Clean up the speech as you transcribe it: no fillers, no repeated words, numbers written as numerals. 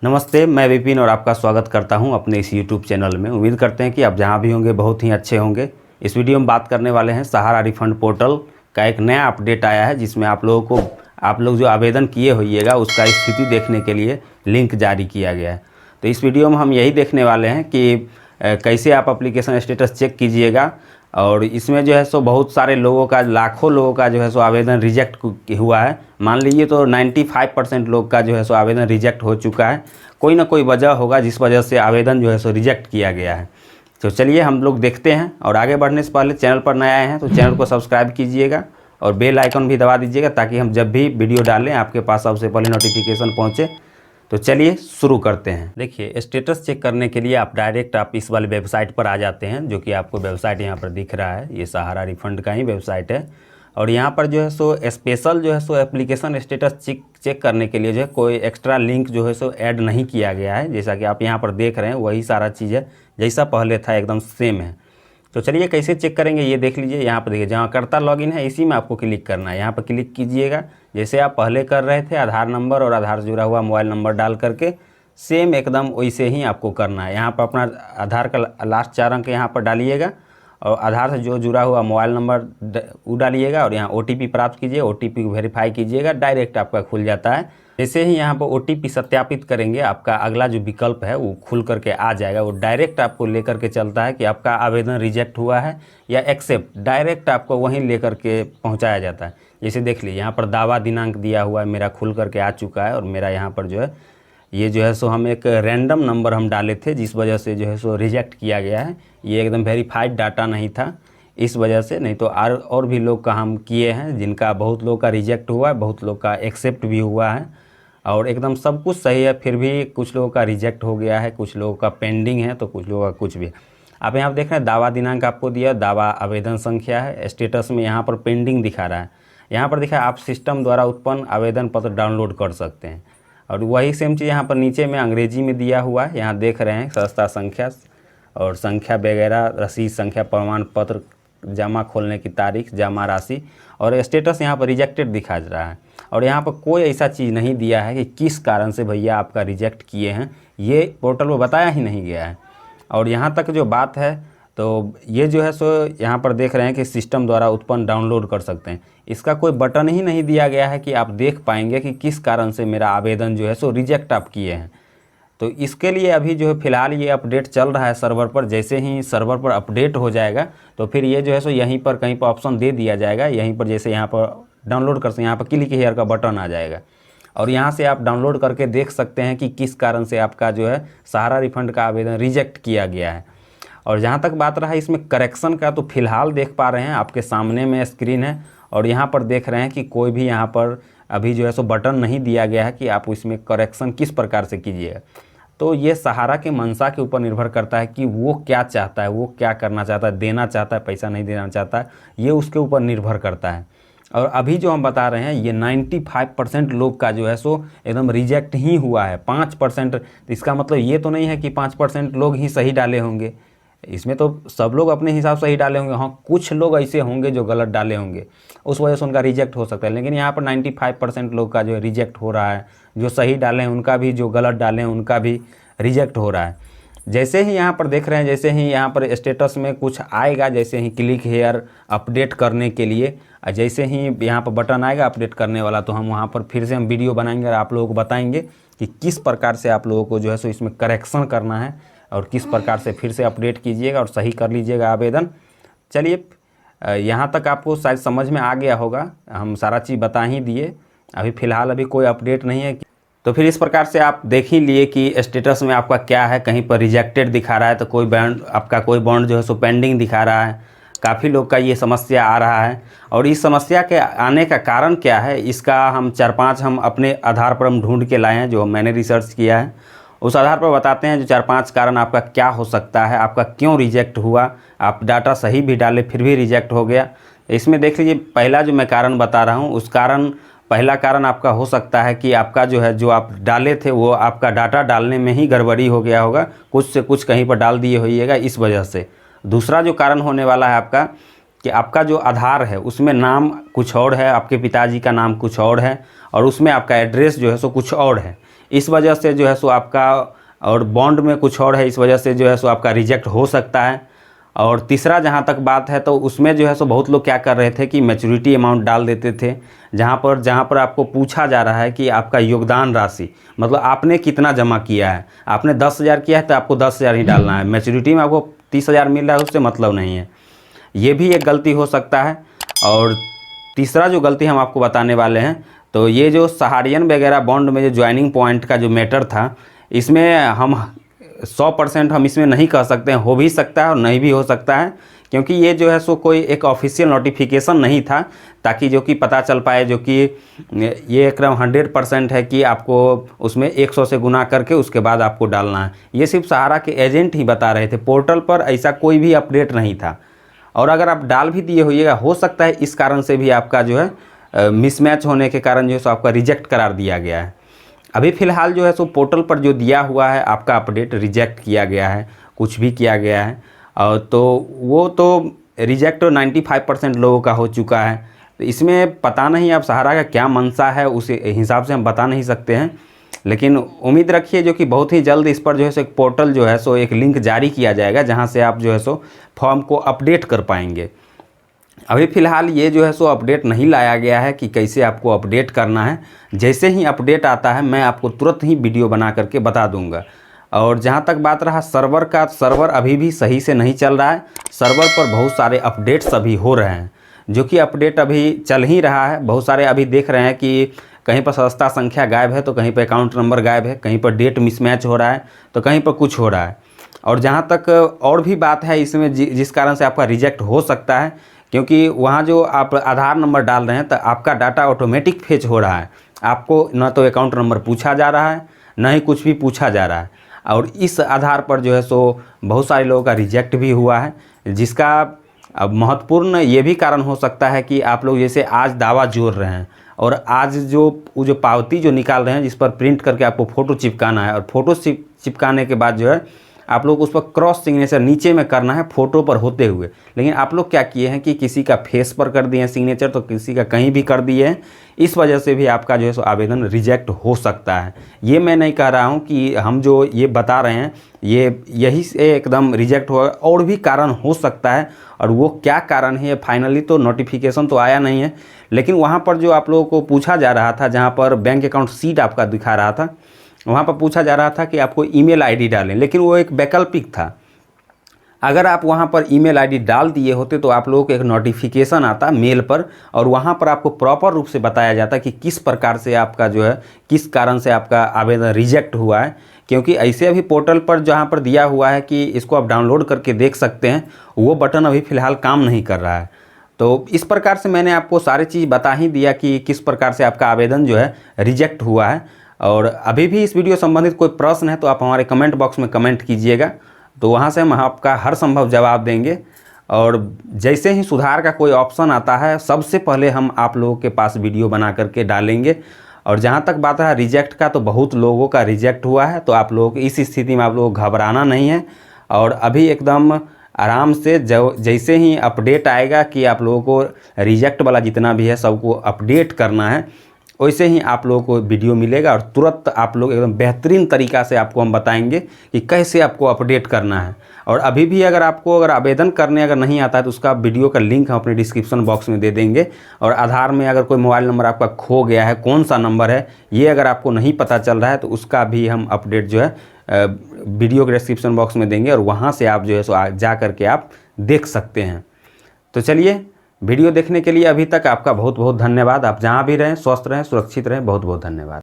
नमस्ते, मैं विपिन और आपका स्वागत करता हूं अपने इस यूट्यूब चैनल में। उम्मीद करते हैं कि आप जहां भी होंगे बहुत ही अच्छे होंगे। इस वीडियो में बात करने वाले हैं सहारा रिफंड पोर्टल का एक नया अपडेट आया है, जिसमें आप लोग जो आवेदन किए होइएगा उसका स्थिति देखने के लिए लिंक जारी किया गया है। तो इस वीडियो में हम यही देखने वाले हैं कि कैसे आप एप्लीकेशन स्टेटस चेक कीजिएगा। और इसमें जो है सो बहुत सारे लोगों का, लाखों लोगों का जो है सो आवेदन रिजेक्ट हुआ है। मान लीजिए तो 95% लोग का जो है सो आवेदन रिजेक्ट हो चुका है। कोई ना कोई वजह होगा जिस वजह से आवेदन जो है सो रिजेक्ट किया गया है। तो चलिए हम लोग देखते हैं। और आगे बढ़ने से पहले चैनल पर नए आए हैं तो चैनल को सब्सक्राइब कीजिएगा और बेल आइकन भी दबा दीजिएगा, ताकि हम जब भी वीडियो डालें आपके पास सबसे पहले नोटिफिकेशन पहुँचे। तो चलिए शुरू करते हैं। देखिए, स्टेटस चेक करने के लिए आप इस वाली वेबसाइट पर आ जाते हैं, जो कि आपको वेबसाइट यहाँ पर दिख रहा है। ये सहारा रिफंड का ही वेबसाइट है। और यहाँ पर जो है सो स्पेशल जो है सो एप्लीकेशन स्टेटस चेक करने के लिए जो है कोई एक्स्ट्रा लिंक जो है सो ऐड नहीं किया गया है। जैसा कि आप यहाँ पर देख रहे हैं वही सारा चीज़ है, जैसा पहले था एकदम सेम है। तो चलिए कैसे चेक करेंगे ये देख लीजिए। यहाँ पर देखिए, जहाँ करता लॉगिन है इसी में आपको क्लिक करना है। यहाँ पर क्लिक कीजिएगा जैसे आप पहले कर रहे थे, आधार नंबर और आधार से जुड़ा हुआ मोबाइल नंबर डाल करके सेम एकदम वैसे ही आपको करना है। यहाँ पर अपना आधार का लास्ट 4 अंक यहाँ पर डालिएगा और आधार से जो जुड़ा हुआ मोबाइल नंबर वो डालिएगा और यहाँ OTP प्राप्त कीजिए। OTP को वेरीफाई कीजिएगा, डायरेक्ट आपका खुल जाता है। जैसे ही यहाँ पर OTP सत्यापित करेंगे, आपका अगला जो विकल्प है वो खुल करके आ जाएगा। वो डायरेक्ट आपको लेकर के चलता है कि आपका आवेदन रिजेक्ट हुआ है या एक्सेप्ट, डायरेक्ट आपको वहीं लेकर के पहुँचाया जाता है। जैसे देख लीजिए, यहाँ पर दावा दिनांक दिया हुआ है, मेरा खुल करके आ चुका है। और मेरा यहाँ पर जो है ये जो है सो हम एक रैंडम नंबर हम डाले थे, जिस वजह से जो है सो रिजेक्ट किया गया है। ये एकदम वेरीफाइड डाटा नहीं था, इस वजह से। नहीं तो और भी लोग का हम किए हैं, जिनका बहुत लोग का रिजेक्ट हुआ है, बहुत लोग का एक्सेप्ट भी हुआ है और एकदम सब कुछ सही है। फिर भी कुछ लोगों का रिजेक्ट हो गया है, कुछ लोगों का पेंडिंग है, तो कुछ लोगों का कुछ भी। आप यहाँ पर देख रहे हैं दावा दिनांक आपको दिया, दावा आवेदन संख्या है। स्टेटस में यहाँ पर पेंडिंग दिखा रहा है। यहाँ पर दिखा है आप सिस्टम द्वारा उत्पन्न आवेदन पत्र डाउनलोड कर सकते हैं। और वही सेम चीज़ यहाँ पर नीचे में अंग्रेजी में दिया हुआ है। यहाँ देख रहे हैं सदस्यता संख्या और संख्या वगैरह, रसीद संख्या, प्रमाण पत्र, जमा खोलने की तारीख, जमा राशि और स्टेटस यहाँ पर रिजेक्टेड दिखा रहा है। और यहाँ पर कोई ऐसा चीज़ नहीं दिया है कि किस कारण से भैया आपका रिजेक्ट किए हैं, ये पोर्टल में बताया ही नहीं गया है। और यहाँ तक जो बात है, तो ये जो है सो यहाँ पर देख रहे हैं कि सिस्टम द्वारा उत्पन्न डाउनलोड कर सकते हैं। इसका कोई बटन ही नहीं दिया गया है कि आप देख पाएंगे कि किस कारण से मेरा आवेदन जो है सो रिजेक्ट आप किए हैं। तो इसके लिए अभी जो है फ़िलहाल ये अपडेट चल रहा है सर्वर पर। जैसे ही सर्वर पर अपडेट हो जाएगा तो फिर ये जो है सो यहीं पर कहीं पर ऑप्शन दे दिया जाएगा। यहीं पर जैसे यहाँ पर डाउनलोड कर सकते हैं, यहाँ पर क्लिक हियर का बटन आ जाएगा और यहाँ से आप डाउनलोड करके देख सकते हैं कि किस कारण से आपका जो है सहारा रिफंड का आवेदन रिजेक्ट किया गया है। और जहाँ तक बात रहा इसमें करेक्शन का, तो फिलहाल देख पा रहे हैं आपके सामने में स्क्रीन है और यहाँ पर देख रहे हैं कि कोई भी यहाँ पर अभी जो है सो बटन नहीं दिया गया है कि आप इसमें करेक्शन किस प्रकार से कीजिएगा। तो ये सहारा के मंशा के ऊपर निर्भर करता है कि वो क्या चाहता है, वो क्या करना चाहता है, देना चाहता है, पैसा नहीं देना चाहता है, ये उसके ऊपर निर्भर करता है। और अभी जो हम बता रहे हैं ये 95% लोग का जो है सो एकदम रिजेक्ट ही हुआ है। 5%, इसका मतलब ये तो नहीं है कि 5% लोग ही सही डाले होंगे, इसमें तो सब लोग अपने हिसाब से ही डाले होंगे। हाँ, कुछ लोग ऐसे होंगे जो गलत डाले होंगे, उस वजह से उनका रिजेक्ट हो सकता है। लेकिन यहाँ पर 95% लोग का जो है रिजेक्ट हो रहा है। जो सही डाले हैं उनका भी, जो गलत डाले हैं उनका भी रिजेक्ट हो रहा है। जैसे ही यहाँ पर देख रहे हैं, जैसे ही यहाँ पर स्टेटस में कुछ आएगा, जैसे ही क्लिक हेयर अपडेट करने के लिए, जैसे ही यहाँ पर बटन आएगा अपडेट करने वाला, तो हम वहाँ पर फिर से हम वीडियो बनाएंगे और आप लोगों को बताएंगे कि किस प्रकार से आप लोगों को जो है सो इसमें करेक्शन करना है और किस प्रकार से फिर से अपडेट कीजिएगा और सही कर लीजिएगा आवेदन। चलिए, यहाँ तक आपको शायद समझ में आ गया होगा, हम सारा चीज़ बता ही दिए। अभी फ़िलहाल अभी कोई अपडेट नहीं है, तो फिर इस प्रकार से आप देख ही लिए कि स्टेटस में आपका क्या है। कहीं पर रिजेक्टेड दिखा रहा है तो कोई बॉन्ड जो है सो पेंडिंग दिखा रहा है। काफ़ी लोग का ये समस्या आ रहा है। और इस समस्या के आने का कारण क्या है, इसका हम 4-5 हम अपने आधार पर हम ढूंढ के लाए हैं, जो मैंने रिसर्च किया है। उस आधार पर बताते हैं जो 4-5 कारण आपका क्या हो सकता है, आपका क्यों रिजेक्ट हुआ। आप डाटा सही भी डाले फिर भी रिजेक्ट हो गया। इसमें देख लीजिए, पहला जो मैं कारण बता रहा हूँ, पहला कारण आपका हो सकता है कि आपका जो है, जो आप डाले थे वो आपका डाटा डालने में ही गड़बड़ी हो गया होगा, कुछ से कुछ कहीं पर डाल दिए होइएगा, इस वजह से। दूसरा जो कारण होने वाला है आपका, कि आपका जो आधार है उसमें नाम कुछ और है, आपके पिताजी का नाम कुछ और है और उसमें आपका एड्रेस जो है सो कुछ और है। इस वजह से जो है सो आपका, और बॉन्ड में कुछ और है, इस वजह से जो है सो आपका रिजेक्ट हो सकता है। और तीसरा जहाँ तक बात है तो उसमें जो है सो बहुत लोग क्या कर रहे थे कि मैच्योरिटी अमाउंट डाल देते थे, जहाँ पर आपको पूछा जा रहा है कि आपका योगदान राशि, मतलब आपने कितना जमा किया है। आपने 10,000 किया है तो आपको 10,000 ही डालना है। मैच्योरिटी में आपको 30,000 मिल रहा है, उससे मतलब नहीं है। ये भी एक गलती हो सकता है। और तीसरा जो गलती हम आपको बताने वाले हैं, तो ये जो सहारियन वगैरह बॉन्ड में जो ज्वाइनिंग पॉइंट का जो मैटर था, इसमें हम 100% हम इसमें नहीं कह सकते हैं, हो भी सकता है और नहीं भी हो सकता है, क्योंकि ये जो है सो कोई एक ऑफिशियल नोटिफिकेशन नहीं था, ताकि जो कि पता चल पाए जो कि ये एकदम 100% है कि आपको उसमें 100 से गुना करके उसके बाद आपको डालना है। ये सिर्फ सहारा के एजेंट ही बता रहे थे, पोर्टल पर ऐसा कोई भी अपडेट नहीं था। और अगर आप डाल भी दिए होइएगा, हो सकता है इस कारण से भी आपका जो है मिसमैच होने के कारण जो है सो आपका रिजेक्ट करार दिया गया है। अभी फ़िलहाल जो है सो पोर्टल पर जो दिया हुआ है आपका अपडेट, रिजेक्ट किया गया है, कुछ भी किया गया है, और तो वो तो रिजेक्ट 95% लोगों का हो चुका है। तो इसमें पता नहीं अब सहारा का क्या मंशा है, उस हिसाब से हम बता नहीं सकते हैं, लेकिन उम्मीद रखिए जो कि बहुत ही जल्द इस पर जो है सो एक पोर्टल जो है सो एक लिंक जारी किया जाएगा, जहां से आप जो है सो फॉर्म को अपडेट कर पाएंगे। अभी फ़िलहाल ये जो है सो अपडेट नहीं लाया गया है कि कैसे आपको अपडेट करना है। जैसे ही अपडेट आता है मैं आपको तुरंत ही वीडियो बना करके बता दूंगा। और जहाँ तक बात रहा सर्वर का, सर्वर अभी भी सही से नहीं चल रहा है। सर्वर पर बहुत सारे अपडेट्स अभी हो रहे हैं, जो कि अपडेट अभी चल ही रहा है। बहुत सारे अभी देख रहे हैं कि कहीं पर सदस्यता संख्या गायब है, तो कहीं पर अकाउंट नंबर गायब है, कहीं पर डेट मिसमैच हो रहा है, तो कहीं पर कुछ हो रहा है। और जहाँ तक और भी बात है इसमें जिस कारण से आपका रिजेक्ट हो सकता है, क्योंकि वहाँ जो आप आधार नंबर डाल रहे हैं तो आपका डाटा ऑटोमेटिक फेच हो रहा है। आपको न तो अकाउंट नंबर पूछा जा रहा है, न ही कुछ भी पूछा जा रहा है। और इस आधार पर जो है सो बहुत सारे लोगों का रिजेक्ट भी हुआ है, जिसका अब महत्वपूर्ण ये भी कारण हो सकता है कि आप लोग जैसे आज दावा जोड़ रहे हैं और आज जो पावती जो निकाल रहे हैं, जिस पर प्रिंट करके आपको फ़ोटो चिपकाना है, और फ़ोटो चिपकाने के बाद जो है आप लोग उस पर क्रॉस सिग्नेचर नीचे में करना है फ़ोटो पर होते हुए। लेकिन आप लोग क्या किए हैं कि किसी का फेस पर कर दिए हैं सिग्नेचर, तो किसी का कहीं भी कर दिए हैं। इस वजह से भी आपका जो है सो आवेदन रिजेक्ट हो सकता है। ये मैं नहीं कह रहा हूँ कि हम जो ये बता रहे हैं यही से एकदम रिजेक्ट हुआ, और भी कारण हो सकता है। और वो क्या कारण है फाइनली तो नोटिफिकेशन तो आया नहीं है, लेकिन वहाँ पर जो आप लोगों को पूछा जा रहा था, जहाँ पर बैंक अकाउंट सीट आपका दिखा रहा था, वहाँ पर पूछा जा रहा था कि आपको ईमेल आईडी डालें, लेकिन वो एक वैकल्पिक था। अगर आप वहाँ पर ईमेल आईडी डाल दिए होते तो आप लोगों को एक नोटिफिकेशन आता मेल पर, और वहाँ पर आपको प्रॉपर रूप से बताया जाता कि किस प्रकार से आपका जो है, किस कारण से आपका आवेदन रिजेक्ट हुआ है। क्योंकि ऐसे अभी पोर्टल पर जहाँ पर दिया हुआ है कि इसको आप डाउनलोड करके देख सकते हैं, वो बटन अभी फ़िलहाल काम नहीं कर रहा है। तो इस प्रकार से मैंने आपको सारी चीज़ बता ही दिया कि किस प्रकार से आपका आवेदन जो है रिजेक्ट हुआ है। और अभी भी इस वीडियो संबंधित कोई प्रश्न है तो आप हमारे कमेंट बॉक्स में कमेंट कीजिएगा, तो वहाँ से हम आपका हर संभव जवाब देंगे। और जैसे ही सुधार का कोई ऑप्शन आता है, सबसे पहले हम आप लोगों के पास वीडियो बना करके डालेंगे। और जहाँ तक बात है रिजेक्ट का, तो बहुत लोगों का रिजेक्ट हुआ है, तो आप लोगों को इस स्थिति में आप लोगों को घबराना नहीं है। और अभी एकदम आराम से जैसे ही अपडेट आएगा कि आप लोगों को रिजेक्ट वाला जितना भी है सबको अपडेट करना है, वैसे ही आप लोगों को वीडियो मिलेगा, और तुरंत आप लोग एकदम बेहतरीन तरीक़ा से आपको हम बताएंगे कि कैसे आपको अपडेट करना है। और अभी भी अगर आवेदन करने अगर नहीं आता है तो उसका वीडियो का लिंक हम अपने डिस्क्रिप्शन बॉक्स में दे देंगे। और आधार में अगर कोई मोबाइल नंबर आपका खो गया है, कौन सा नंबर है ये अगर आपको नहीं पता चल रहा है, तो उसका भी हम अपडेट जो है वीडियो के डिस्क्रिप्शन बॉक्स में देंगे, और वहाँ से आप जो है सो जा करके आप देख सकते हैं। तो चलिए, वीडियो देखने के लिए अभी तक आपका बहुत बहुत धन्यवाद। आप जहाँ भी रहें स्वस्थ रहें, सुरक्षित रहें। बहुत बहुत धन्यवाद।